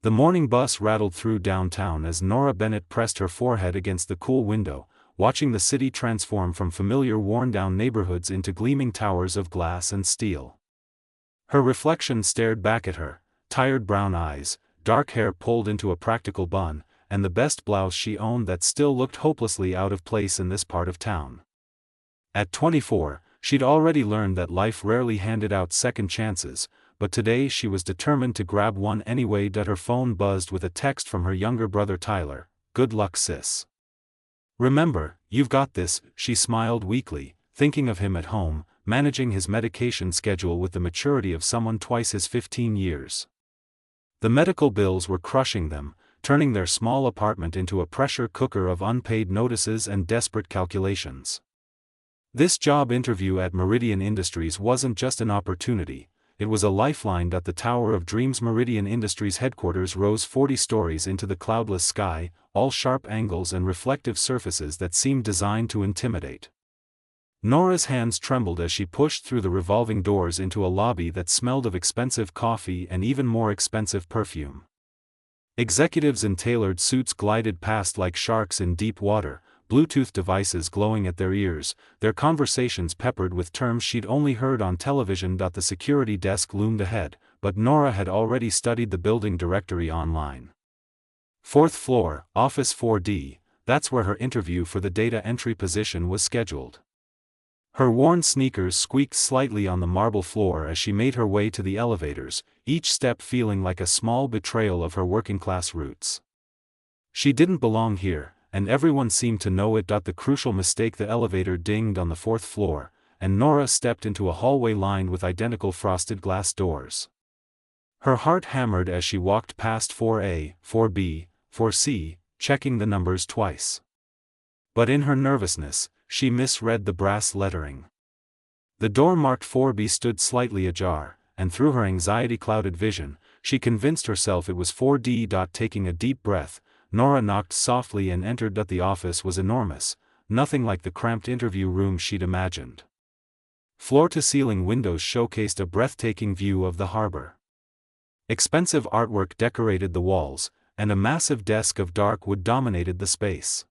The morning bus rattled through downtown as Nora Bennett pressed her forehead against the cool window, watching the city transform from familiar worn-down neighborhoods into gleaming towers of glass and steel. Her reflection stared back at her, tired brown eyes, dark hair pulled into a practical bun, and the best blouse she owned that still looked hopelessly out of place in this part of town. At 24, she'd already learned that life rarely handed out second chances, but today she was determined to grab one anyway. Her phone buzzed with a text from her younger brother Tyler. "Good luck, sis. Remember, you've got this." She smiled weakly, thinking of him at home, managing his medication schedule with the maturity of someone twice his 15 years. The medical bills were crushing them, turning their small apartment into a pressure cooker of unpaid notices and desperate calculations. This job interview at Meridian Industries wasn't just an opportunity, it was a lifeline. The Tower of Dreams. Meridian Industries headquarters rose 40 stories into the cloudless sky, all sharp angles and reflective surfaces that seemed designed to intimidate. Nora's hands trembled as she pushed through the revolving doors into a lobby that smelled of expensive coffee and even more expensive perfume. Executives in tailored suits glided past like sharks in deep water, Bluetooth devices glowing at their ears, their conversations peppered with terms she'd only heard on television. The security desk loomed ahead, but Nora had already studied the building directory online. 4th floor, Office 4D, that's where her interview for the data entry position was scheduled. Her worn sneakers squeaked slightly on the marble floor as she made her way to the elevators, each step feeling like a small betrayal of her working-class roots. She didn't belong here, and everyone seemed to know it. The crucial mistake: the elevator dinged on the 4th floor, and Nora stepped into a hallway lined with identical frosted glass doors. Her heart hammered as she walked past 4A, 4B, 4C, checking the numbers twice. But in her nervousness, she misread the brass lettering. The door marked 4B stood slightly ajar, and through her anxiety-clouded vision, she convinced herself it was 4D. Taking a deep breath, Nora knocked softly and entered. The office was enormous, nothing like the cramped interview room she'd imagined. Floor-to-ceiling windows showcased a breathtaking view of the harbor. Expensive artwork decorated the walls, and a massive desk of dark wood dominated the space.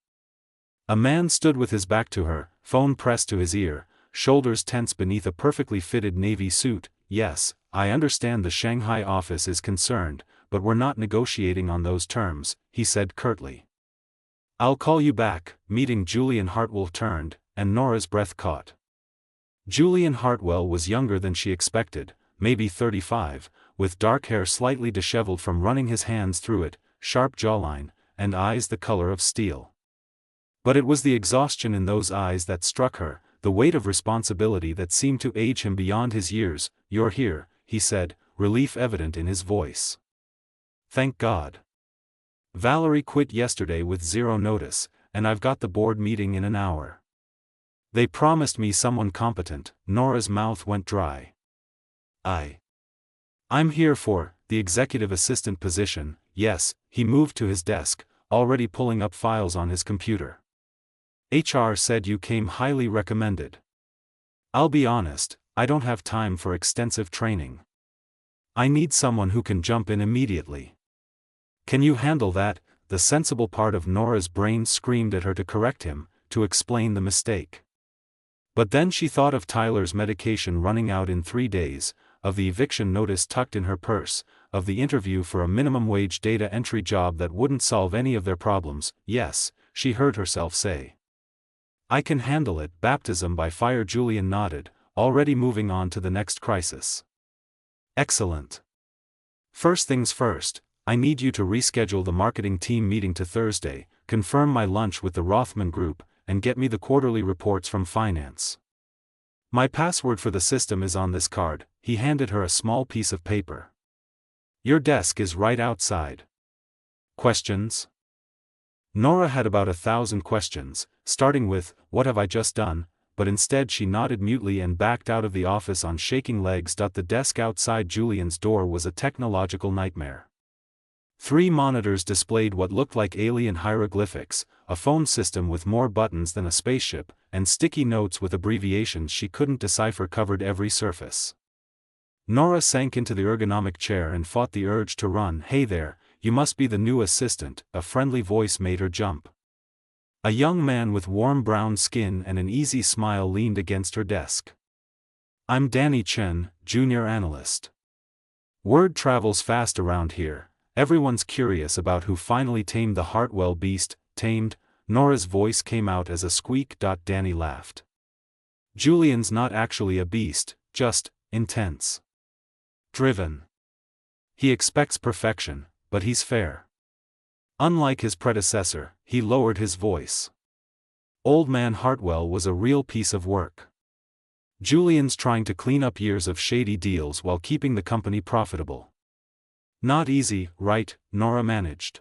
A man stood with his back to her, phone pressed to his ear, shoulders tense beneath a perfectly fitted navy suit. "Yes, I understand the Shanghai office is concerned, but we're not negotiating on those terms," he said curtly. "I'll call you back." Meeting Julian Hartwell turned, and Nora's breath caught. Julian Hartwell was younger than she expected, maybe 35, with dark hair slightly disheveled from running his hands through it, sharp jawline, and eyes the color of steel. But it was the exhaustion in those eyes that struck her, the weight of responsibility that seemed to age him beyond his years. "You're here," he said, relief evident in his voice. "Thank God. Valerie quit yesterday with zero notice, and I've got the board meeting in an hour. They promised me someone competent." Nora's mouth went dry. I'm here for the executive assistant position." "Yes." He moved to his desk, already pulling up files on his computer. "HR said you came highly recommended. I'll be honest, I don't have time for extensive training. I need someone who can jump in immediately. Can you handle that?" The sensible part of Nora's brain screamed at her to correct him, to explain the mistake. But then she thought of Tyler's medication running out in 3 days, of the eviction notice tucked in her purse, of the interview for a minimum wage data entry job that wouldn't solve any of their problems. "Yes," she heard herself say. "I can handle it." Baptism by fire. Julian nodded, already moving on to the next crisis. "Excellent. First things first, I need you to reschedule the marketing team meeting to Thursday, confirm my lunch with the Rothman Group, and get me the quarterly reports from finance. My password for the system is on this card." He handed her a small piece of paper. "Your desk is right outside. Questions?" Nora had about 1,000 questions, starting with, "What have I just done?" but instead she nodded mutely and backed out of the office on shaking legs. The desk outside Julian's door was a technological nightmare. 3 monitors displayed what looked like alien hieroglyphics, a phone system with more buttons than a spaceship, and sticky notes with abbreviations she couldn't decipher covered every surface. Nora sank into the ergonomic chair and fought the urge to run. "Hey there, "You must be the new assistant," a friendly voice made her jump. A young man with warm brown skin and an easy smile leaned against her desk. "I'm Danny Chen, junior analyst. Word travels fast around here. Everyone's curious about who finally tamed the Hartwell beast." "Tamed?" Nora's voice came out as a squeak. Danny laughed. "Julian's not actually a beast, just intense. Driven. He expects perfection, but he's fair." Unlike his predecessor, he lowered his voice. "Old man Hartwell was a real piece of work. Julian's trying to clean up years of shady deals while keeping the company profitable." "Not easy, right?" Nora managed.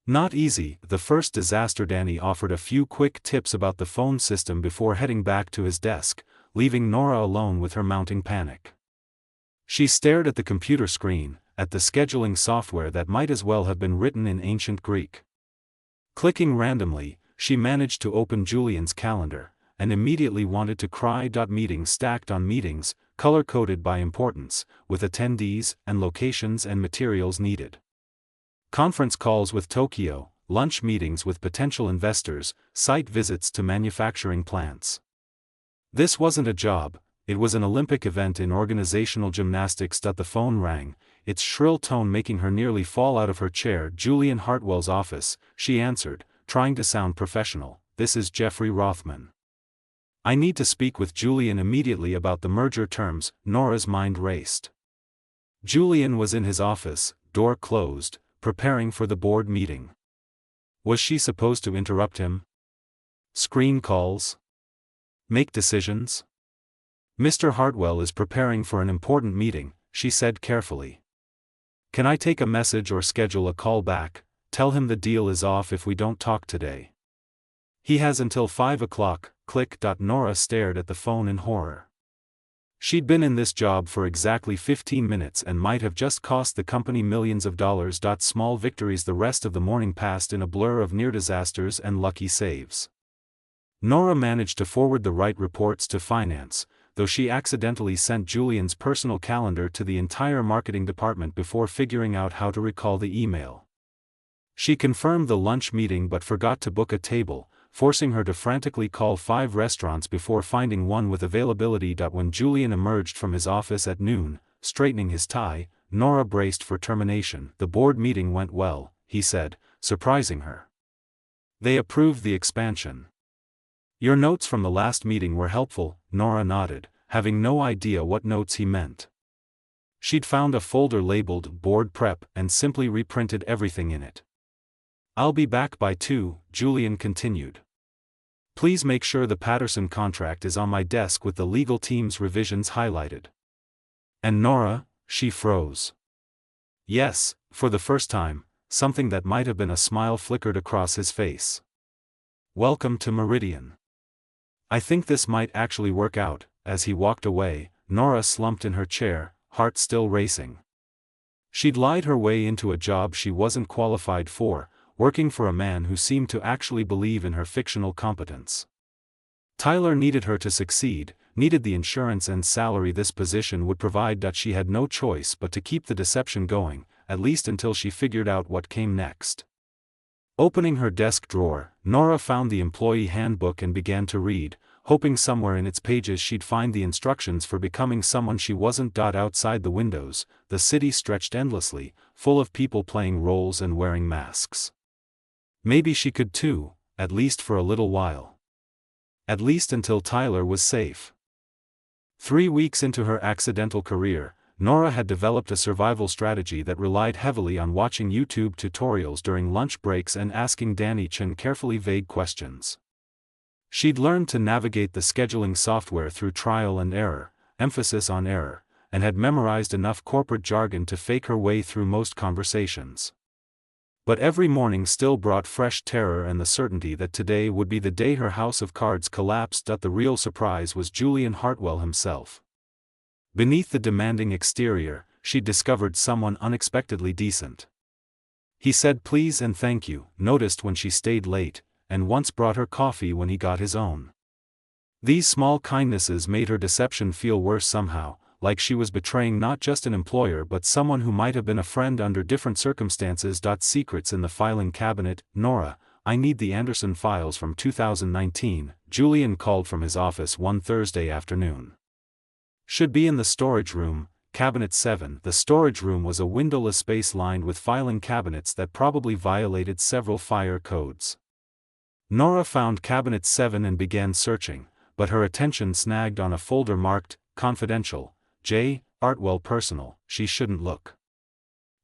"Not easy." The first disaster. Danny offered a few quick tips about the phone system before heading back to his desk, leaving Nora alone with her mounting panic. She stared at the computer screen, at the scheduling software that might as well have been written in ancient Greek. Clicking randomly, she managed to open Julian's calendar, and immediately wanted to cry. Meetings stacked on meetings, color-coded by importance, with attendees and locations and materials needed. Conference calls with Tokyo, lunch meetings with potential investors, site visits to manufacturing plants. This wasn't a job, it was an Olympic event in organizational gymnastics. The phone rang, its shrill tone making her nearly fall out of her chair. "Julian Hartwell's office," she answered, trying to sound professional. "This is Jeffrey Rothman. I need to speak with Julian immediately about the merger terms." Nora's mind raced. Julian was in his office, door closed, preparing for the board meeting. Was she supposed to interrupt him? Screen calls? Make decisions? "Mr. Hartwell is preparing for an important meeting," she said carefully. "Can I take a message or schedule a call back? Tell him the deal is off if we don't talk today. He has until 5 o'clock, click." Nora stared at the phone in horror. She'd been in this job for exactly 15 minutes and might have just cost the company millions of dollars. Small victories. The rest of the morning passed in a blur of near disasters and lucky saves. Nora managed to forward the right reports to finance, though she accidentally sent Julian's personal calendar to the entire marketing department before figuring out how to recall the email. She confirmed the lunch meeting but forgot to book a table, forcing her to frantically call 5 restaurants before finding one with availability. When Julian emerged from his office at noon, straightening his tie, Nora braced for termination. "The board meeting went well," he said, surprising her. "They approved the expansion. Your notes from the last meeting were helpful." Nora nodded, having no idea what notes he meant. She'd found a folder labeled "Board Prep" and simply reprinted everything in it. "I'll be back by 2, Julian continued. "Please make sure the Patterson contract is on my desk with the legal team's revisions highlighted." "And Nora?" She froze. Yes, for the first time, something that might have been a smile flickered across his face. "Welcome to Meridian. I think this might actually work out." As he walked away, Nora slumped in her chair, heart still racing. She'd lied her way into a job she wasn't qualified for, working for a man who seemed to actually believe in her fictional competence. Tyler needed her to succeed, needed the insurance and salary this position would provide. She had no choice but to keep the deception going, at least until she figured out what came next. Opening her desk drawer, Nora found the employee handbook and began to read, hoping somewhere in its pages she'd find the instructions for becoming someone she wasn't. Outside the windows, the city stretched endlessly, full of people playing roles and wearing masks. Maybe she could too, at least for a little while. At least until Tyler was safe. 3 weeks into her accidental career, Nora had developed a survival strategy that relied heavily on watching YouTube tutorials during lunch breaks and asking Danny Chen carefully vague questions. She'd learned to navigate the scheduling software through trial and error, emphasis on error, and had memorized enough corporate jargon to fake her way through most conversations. But every morning still brought fresh terror and the certainty that today would be the day her house of cards collapsed. The real surprise was Julian Hartwell himself. Beneath the demanding exterior, she'd discovered someone unexpectedly decent. He said please and thank you, noticed when she stayed late, and once brought her coffee when he got his own. These small kindnesses made her deception feel worse somehow, like she was betraying not just an employer but someone who might have been a friend under different circumstances. Secrets in the filing cabinet. Nora, I need the Anderson files from 2019, Julian called from his office one Thursday afternoon. Should be in the storage room, Cabinet 7. The storage room was a windowless space lined with filing cabinets that probably violated several fire codes. Nora found Cabinet 7 and began searching, but her attention snagged on a folder marked, Confidential, J. Hartwell Personal. She shouldn't look.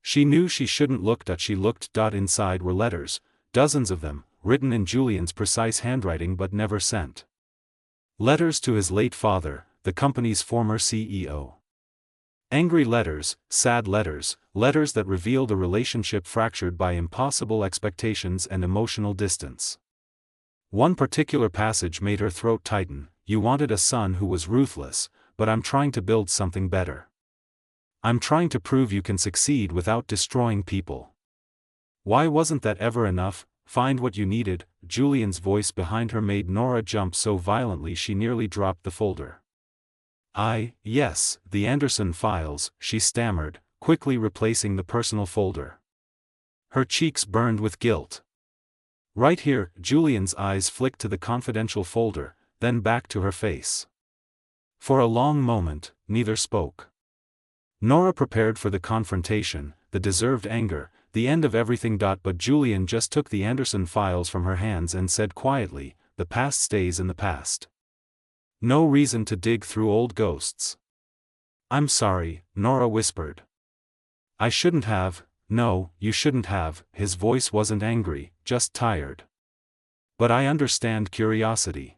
She knew she shouldn't look. She looked. Inside were letters, dozens of them, written in Julian's precise handwriting but never sent. Letters to his late father, the company's former CEO. Angry letters, sad letters, letters that revealed a relationship fractured by impossible expectations and emotional distance. One particular passage made her throat tighten. You wanted a son who was ruthless, but I'm trying to build something better. I'm trying to prove you can succeed without destroying people. Why wasn't that ever enough? Find what you needed. Julian's voice behind her made Nora jump so violently she nearly dropped the folder. Yes, the Anderson files, she stammered, quickly replacing the personal folder. Her cheeks burned with guilt. Right here. Julian's eyes flicked to the confidential folder, then back to her face. For a long moment, neither spoke. Nora prepared for the confrontation, the deserved anger, the end of everything. But Julian just took the Anderson files from her hands and said quietly, the past stays in the past. No reason to dig through old ghosts. I'm sorry, Nora whispered. I shouldn't have. No, you shouldn't have. His voice wasn't angry, just tired. But I understand curiosity.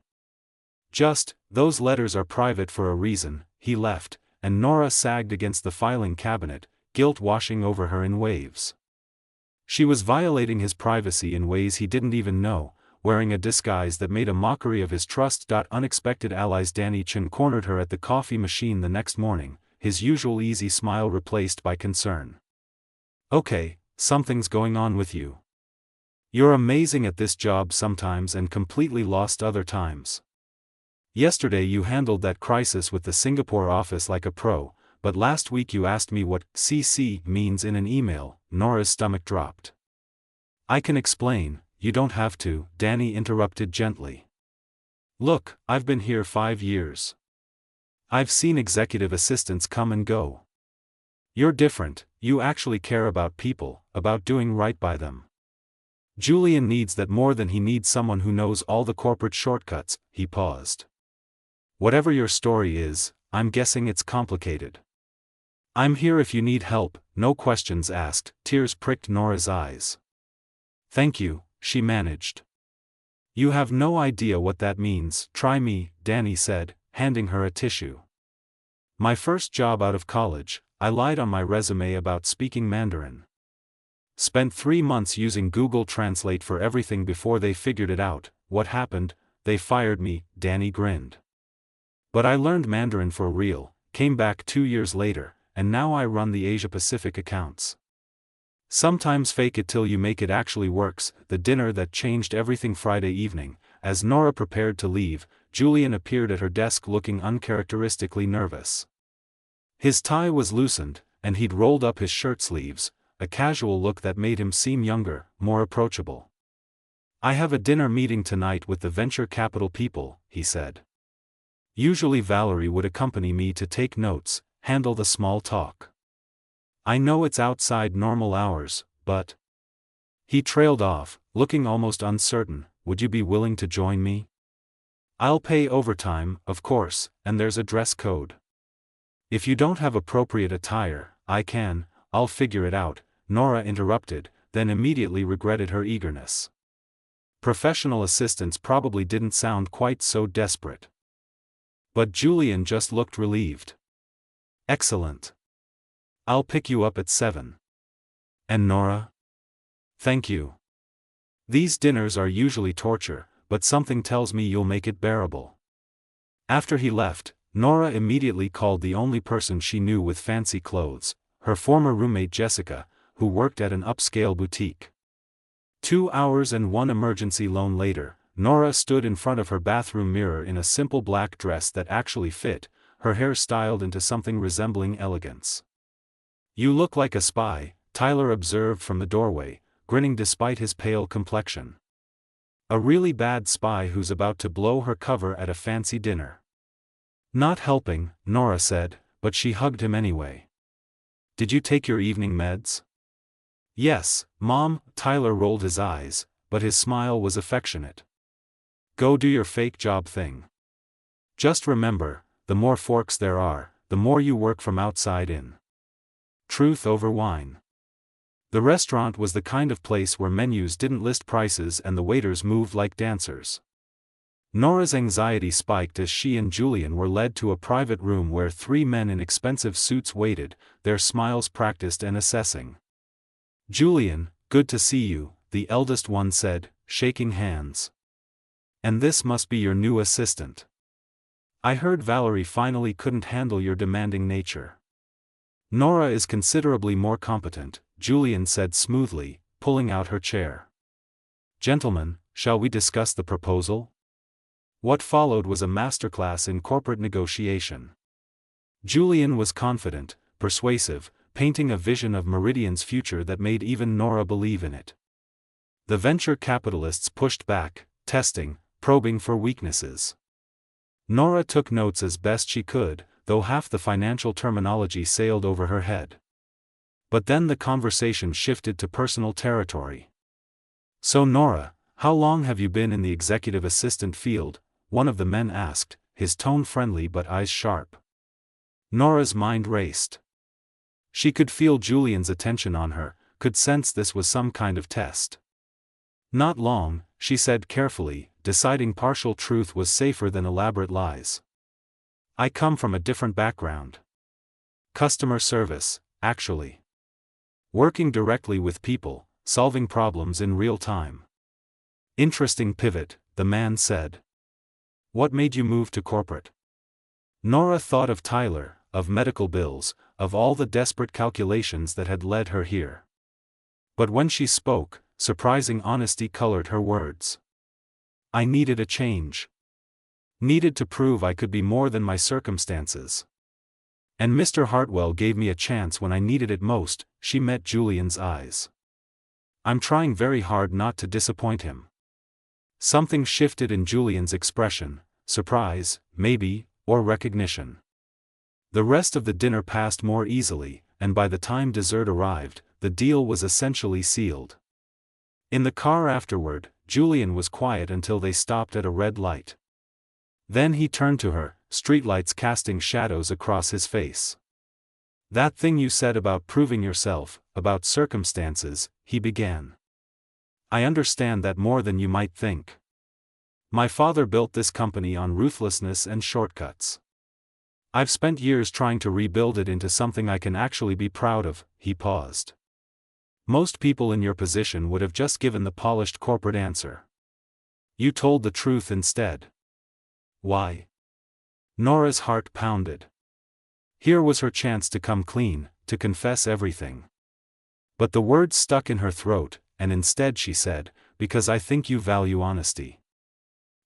Those letters are private for a reason. He left, and Nora sagged against the filing cabinet, guilt washing over her in waves. She was violating his privacy in ways he didn't even know, wearing a disguise that made a mockery of his trust. Unexpected allies. Danny Chen cornered her at the coffee machine the next morning, his usual easy smile replaced by concern. Okay, something's going on with you. You're amazing at this job sometimes and completely lost other times. Yesterday you handled that crisis with the Singapore office like a pro, but last week you asked me what CC means in an email. Nora's stomach dropped. I can explain. You don't have to, Danny interrupted gently. Look, I've been here 5 years. I've seen executive assistants come and go. You're different. You actually care about people, about doing right by them. Julian needs that more than he needs someone who knows all the corporate shortcuts. He paused. Whatever your story is, I'm guessing it's complicated. I'm here if you need help, no questions asked. Tears pricked Nora's eyes. Thank you, she managed. You have no idea what that means. Try me, Danny said, handing her a tissue. My first job out of college, I lied on my resume about speaking Mandarin. Spent 3 months using Google Translate for everything before they figured it out. What happened? They fired me, Danny grinned. But I learned Mandarin for real, came back 2 years later, and now I run the Asia-Pacific accounts. Sometimes fake it till you make it actually works. The dinner that changed everything. Friday evening, as Nora prepared to leave, Julian appeared at her desk looking uncharacteristically nervous. His tie was loosened, and he'd rolled up his shirt sleeves, a casual look that made him seem younger, more approachable. I have a dinner meeting tonight with the venture capital people, he said. Usually Valerie would accompany me to take notes, handle the small talk. I know it's outside normal hours, but... He trailed off, looking almost uncertain. Would you be willing to join me? I'll pay overtime, of course, and there's a dress code. If you don't have appropriate attire, I'll figure it out, Nora interrupted, then immediately regretted her eagerness. Professional assistants probably didn't sound quite so desperate. But Julian just looked relieved. Excellent. I'll pick you up at 7. And Nora? Thank you. These dinners are usually torture, but something tells me you'll make it bearable. After he left, Nora immediately called the only person she knew with fancy clothes, her former roommate Jessica, who worked at an upscale boutique. 2 hours and 1 emergency loan later, Nora stood in front of her bathroom mirror in a simple black dress that actually fit, her hair styled into something resembling elegance. "You look like a spy," Tyler observed from the doorway, grinning despite his pale complexion. "A really bad spy who's about to blow her cover at a fancy dinner." "Not helping," Nora said, but she hugged him anyway. "Did you take your evening meds?" "Yes, Mom." Tyler rolled his eyes, but his smile was affectionate. "Go do your fake job thing. Just remember, the more forks there are, the more you work from outside in." Truth over wine. The restaurant was the kind of place where menus didn't list prices and the waiters moved like dancers. Nora's anxiety spiked as she and Julian were led to a private room where 3 men in expensive suits waited, their smiles practiced and assessing. "Julian, good to see you," the eldest one said, shaking hands. "And this must be your new assistant. I heard Valerie finally couldn't handle your demanding nature." "Nora is considerably more competent," Julian said smoothly, pulling out her chair. "Gentlemen, shall we discuss the proposal?" What followed was a masterclass in corporate negotiation. Julian was confident, persuasive, painting a vision of Meridian's future that made even Nora believe in it. The venture capitalists pushed back, testing, probing for weaknesses. Nora took notes as best she could, though half the financial terminology sailed over her head. But then the conversation shifted to personal territory. "So Nora, how long have you been in the executive assistant field?" one of the men asked, his tone friendly but eyes sharp. Nora's mind raced. She could feel Julian's attention on her, could sense this was some kind of test. "Not long," she said carefully, deciding partial truth was safer than elaborate lies. "I come from a different background. Customer service, actually. Working directly with people, solving problems in real time." "Interesting pivot," the man said. "What made you move to corporate?" Nora thought of Tyler, of medical bills, of all the desperate calculations that had led her here. But when she spoke, surprising honesty colored her words. "I needed a change. Needed to prove I could be more than my circumstances. And Mr. Hartwell gave me a chance when I needed it most." She met Julian's eyes. "I'm trying very hard not to disappoint him." Something shifted in Julian's expression, surprise, maybe, or recognition. The rest of the dinner passed more easily, and by the time dessert arrived, the deal was essentially sealed. In the car afterward, Julian was quiet until they stopped at a red light. Then he turned to her, streetlights casting shadows across his face. "That thing you said about proving yourself, about circumstances," he began. "I understand that more than you might think. My father built this company on ruthlessness and shortcuts. I've spent years trying to rebuild it into something I can actually be proud of." He paused. "Most people in your position would have just given the polished corporate answer. You told the truth instead. Why?" Nora's heart pounded. Here was her chance to come clean, to confess everything. But the words stuck in her throat, and instead she said, "Because I think you value honesty.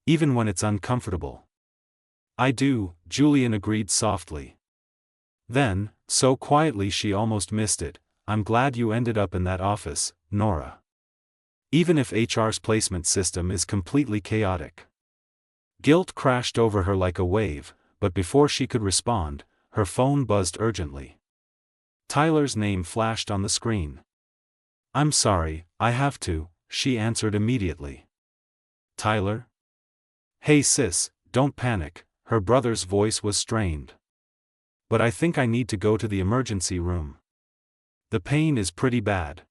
Even when it's uncomfortable." "I do," Julian agreed softly. Then, so quietly she almost missed it, "I'm glad you ended up in that office, Nora. Even if HR's placement system is completely chaotic." Guilt crashed over her like a wave, but before she could respond, her phone buzzed urgently. Tyler's name flashed on the screen. "I'm sorry, I have to," she answered immediately. "Tyler?" "Hey sis, don't panic," her brother's voice was strained. "But I think I need to go to the emergency room. The pain is pretty bad."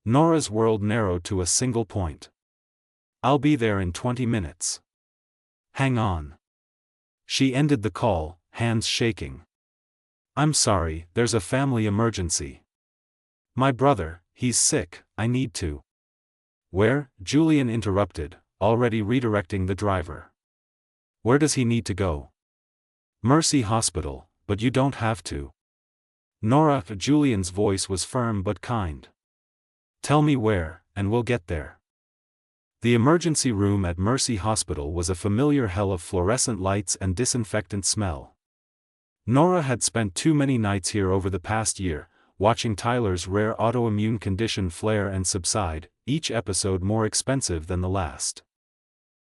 Nora's world narrowed to a single point. "I'll be there in 20 minutes. Hang on." She ended the call, hands shaking. "I'm sorry, there's a family emergency. My brother, he's sick, I need to." "Where?" Julian interrupted, already redirecting the driver. "Where does he need to go?" "Mercy Hospital, but you don't have to." "Nora," Julian's voice was firm but kind. "Tell me where, and we'll get there." The emergency room at Mercy Hospital was a familiar hell of fluorescent lights and disinfectant smell. Nora had spent too many nights here over the past year, watching Tyler's rare autoimmune condition flare and subside, each episode more expensive than the last.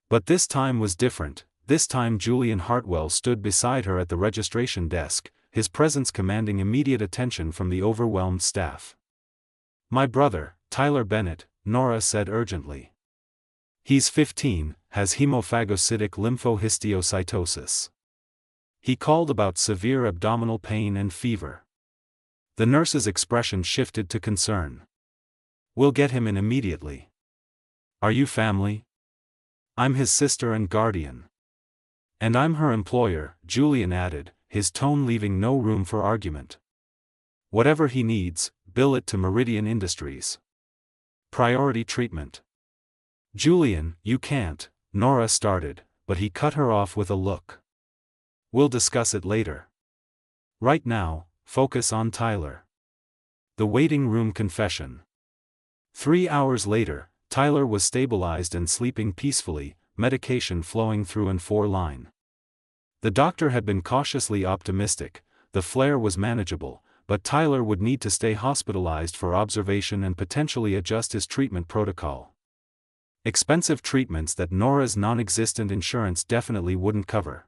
But this time was different. This time Julian Hartwell stood beside her at the registration desk, his presence commanding immediate attention from the overwhelmed staff. "My brother, Tyler Bennett," Nora said urgently. "He's 15, has hemophagocytic lymphohistiocytosis. He called about severe abdominal pain and fever." The nurse's expression shifted to concern. "We'll get him in immediately." "Are you family?" "I'm his sister and guardian." "And I'm her employer," Julian added, his tone leaving no room for argument. "Whatever he needs, bill it to Meridian Industries. Priority treatment." "Julian, you can't," Nora started, but he cut her off with a look. "We'll discuss it later. Right now, focus on Tyler." The waiting room confession. 3 hours later, Tyler was stabilized and sleeping peacefully, medication flowing through and 4-line. The doctor had been cautiously optimistic. The flare was manageable, but Tyler would need to stay hospitalized for observation and potentially adjust his treatment protocol. Expensive treatments that Nora's non-existent insurance definitely wouldn't cover.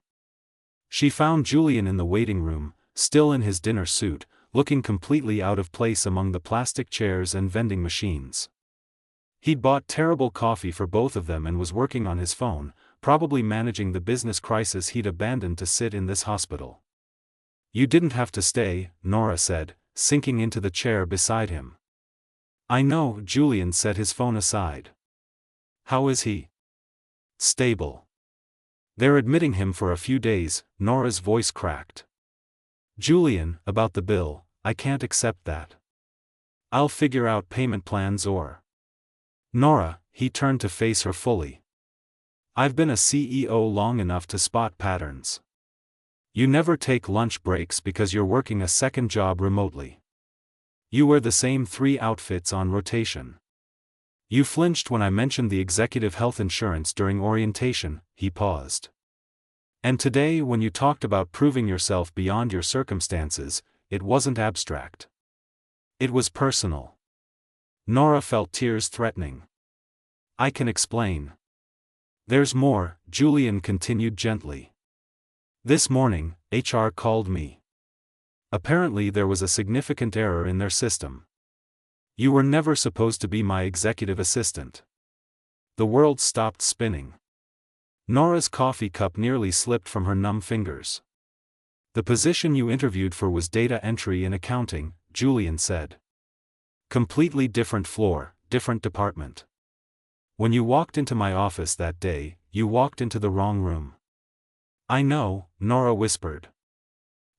She found Julian in the waiting room, still in his dinner suit, looking completely out of place among the plastic chairs and vending machines. He'd bought terrible coffee for both of them and was working on his phone, probably managing the business crisis he'd abandoned to sit in this hospital. "You didn't have to stay," Nora said, sinking into the chair beside him. "I know," Julian set his phone aside. "How is he?" "Stable. They're admitting him for a few days," Nora's voice cracked. "Julian, about the bill, I can't accept that. I'll figure out payment plans or—" "Nora," he turned to face her fully. "I've been a CEO long enough to spot patterns. You never take lunch breaks because you're working a second job remotely. You wear the same 3 outfits on rotation. You flinched when I mentioned the executive health insurance during orientation," he paused. "And today when you talked about proving yourself beyond your circumstances, it wasn't abstract. It was personal." Nora felt tears threatening. "I can explain. There's more," Julian continued gently. "This morning, HR called me. Apparently there was a significant error in their system. You were never supposed to be my executive assistant." The world stopped spinning. Nora's coffee cup nearly slipped from her numb fingers. "The position you interviewed for was data entry and accounting," Julian said. "Completely different floor, different department. When you walked into my office that day, you walked into the wrong room." "I know," Nora whispered.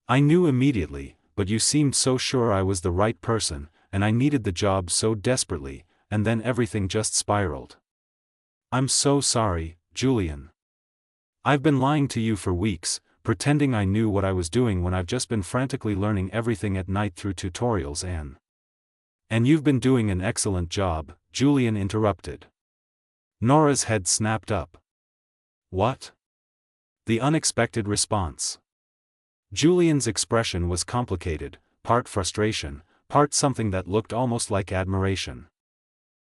"I knew immediately, but you seemed so sure I was the right person, and I needed the job so desperately, and then everything just spiraled. I'm so sorry, Julian. I've been lying to you for weeks, pretending I knew what I was doing when I've just been frantically learning everything at night through tutorials and you've been doing an excellent job," Julian interrupted. Nora's head snapped up. "What?" The unexpected response. Julian's expression was complicated, part frustration, part something that looked almost like admiration.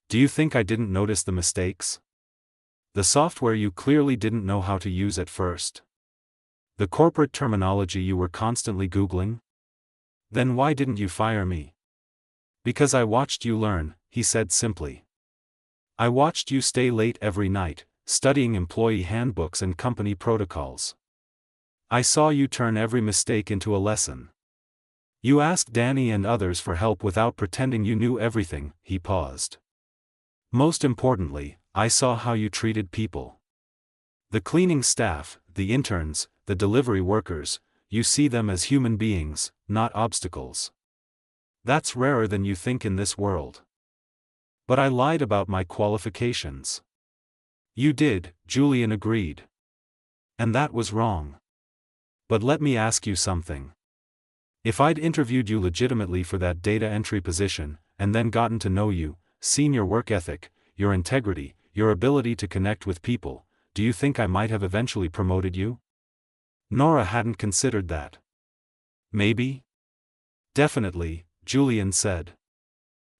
"Do you think I didn't notice the mistakes? The software you clearly didn't know how to use at first? The corporate terminology you were constantly Googling? Then why didn't you fire me?" "Because I watched you learn," he said simply. "I watched you stay late every night, studying employee handbooks and company protocols. I saw you turn every mistake into a lesson. You asked Danny and others for help without pretending you knew everything," he paused. "Most importantly, I saw how you treated people. The cleaning staff, the interns, the delivery workers, you see them as human beings, not obstacles. That's rarer than you think in this world." "But I lied about my qualifications." "You did," Julian agreed. "And that was wrong. But let me ask you something. If I'd interviewed you legitimately for that data entry position, and then gotten to know you, seen your work ethic, your integrity, your ability to connect with people, do you think I might have eventually promoted you?" Nora hadn't considered that. Maybe? Definitely, Julian said.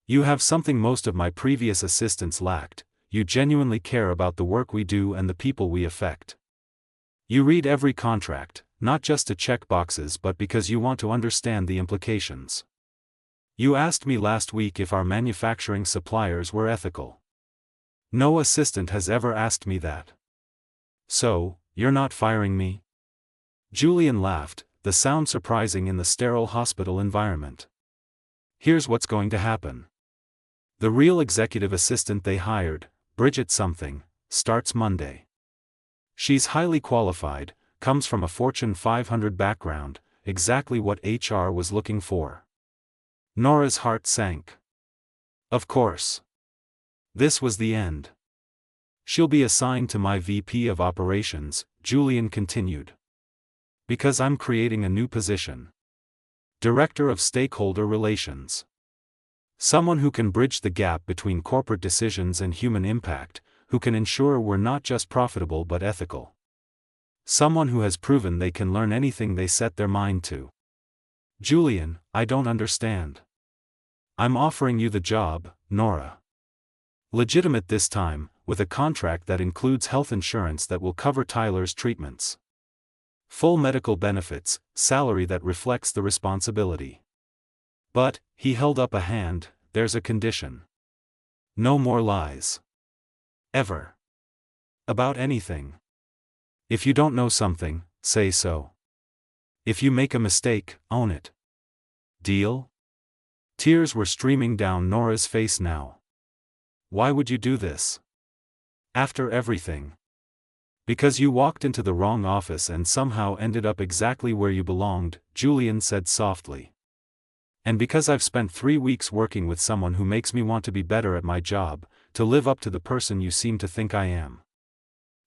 You have something most of my previous assistants lacked. You genuinely care about the work we do and the people we affect. You read every contract, not just to check boxes but because you want to understand the implications. You asked me last week if our manufacturing suppliers were ethical. No assistant has ever asked me that. So, you're not firing me? Julian laughed, the sound surprising in the sterile hospital environment. Here's what's going to happen. The real executive assistant they hired, Bridget something, starts Monday. She's highly qualified, comes from a Fortune 500 background, exactly what HR was looking for. Nora's heart sank. Of course. This was the end. She'll be assigned to my VP of Operations, Julian continued. Because I'm creating a new position. Director of Stakeholder Relations. Someone who can bridge the gap between corporate decisions and human impact, who can ensure we're not just profitable but ethical. Someone who has proven they can learn anything they set their mind to. Julian, I don't understand. I'm offering you the job, Nora. Legitimate this time, with a contract that includes health insurance that will cover Tyler's treatments. Full medical benefits, salary that reflects the responsibility. But, he held up a hand, there's a condition. No more lies. Ever. About anything. If you don't know something, say so. If you make a mistake, own it. Deal? Tears were streaming down Nora's face now. Why would you do this? After everything. Because you walked into the wrong office and somehow ended up exactly where you belonged, Julian said softly. And because I've spent 3 weeks working with someone who makes me want to be better at my job, to live up to the person you seem to think I am.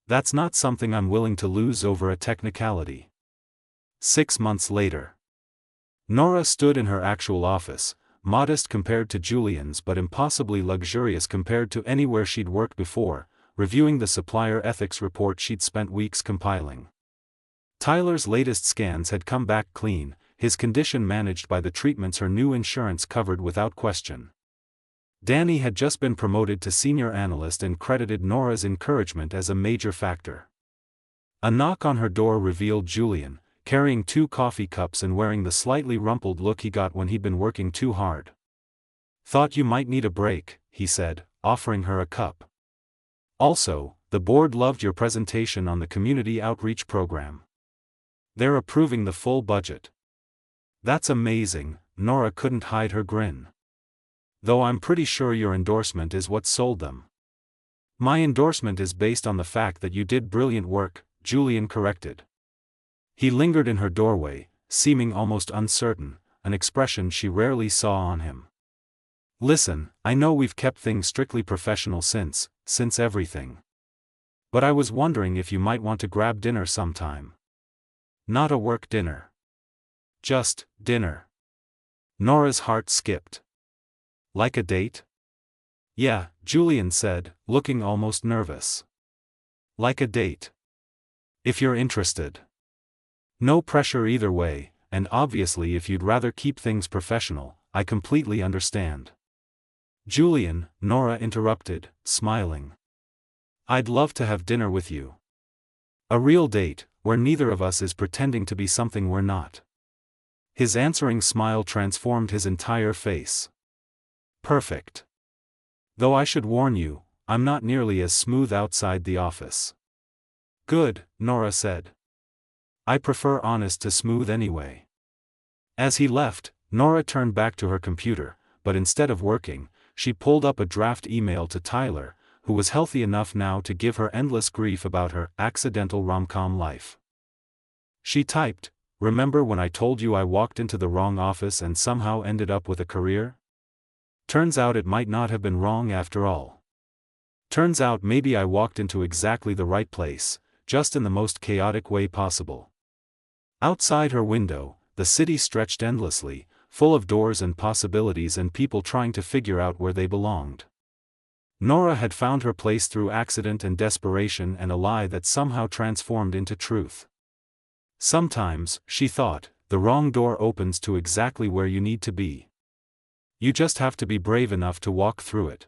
That's not something I'm willing to lose over a technicality. 6 months later. Nora stood in her actual office, modest compared to Julian's but impossibly luxurious compared to anywhere she'd worked before, reviewing the supplier ethics report she'd spent weeks compiling. Tyler's latest scans had come back clean, his condition managed by the treatments her new insurance covered without question. Danny had just been promoted to senior analyst and credited Nora's encouragement as a major factor. A knock on her door revealed Julian, carrying 2 coffee cups and wearing the slightly rumpled look he got when he'd been working too hard. Thought you might need a break, he said, offering her a cup. Also, the board loved your presentation on the community outreach program. They're approving the full budget. That's amazing, Nora couldn't hide her grin. Though I'm pretty sure your endorsement is what sold them. My endorsement is based on the fact that you did brilliant work, Julian corrected. He lingered in her doorway, seeming almost uncertain, an expression she rarely saw on him. Listen, I know we've kept things strictly professional since everything. But I was wondering if you might want to grab dinner sometime. Not a work dinner. Just dinner. Nora's heart skipped. Like a date? Yeah, Julian said, looking almost nervous. Like a date. If you're interested. No pressure either way, and obviously if you'd rather keep things professional, I completely understand. Julian, Nora interrupted, smiling. I'd love to have dinner with you. A real date, where neither of us is pretending to be something we're not. His answering smile transformed his entire face. Perfect. Though I should warn you, I'm not nearly as smooth outside the office. Good, Nora said. I prefer honest to smooth anyway. As he left, Nora turned back to her computer, but instead of working, she pulled up a draft email to Tyler, who was healthy enough now to give her endless grief about her accidental rom-com life. She typed, "Remember when I told you I walked into the wrong office and somehow ended up with a career? Turns out it might not have been wrong after all. Turns out maybe I walked into exactly the right place, just in the most chaotic way possible." Outside her window, the city stretched endlessly, full of doors and possibilities and people trying to figure out where they belonged. Nora had found her place through accident and desperation and a lie that somehow transformed into truth. Sometimes, she thought, the wrong door opens to exactly where you need to be. You just have to be brave enough to walk through it.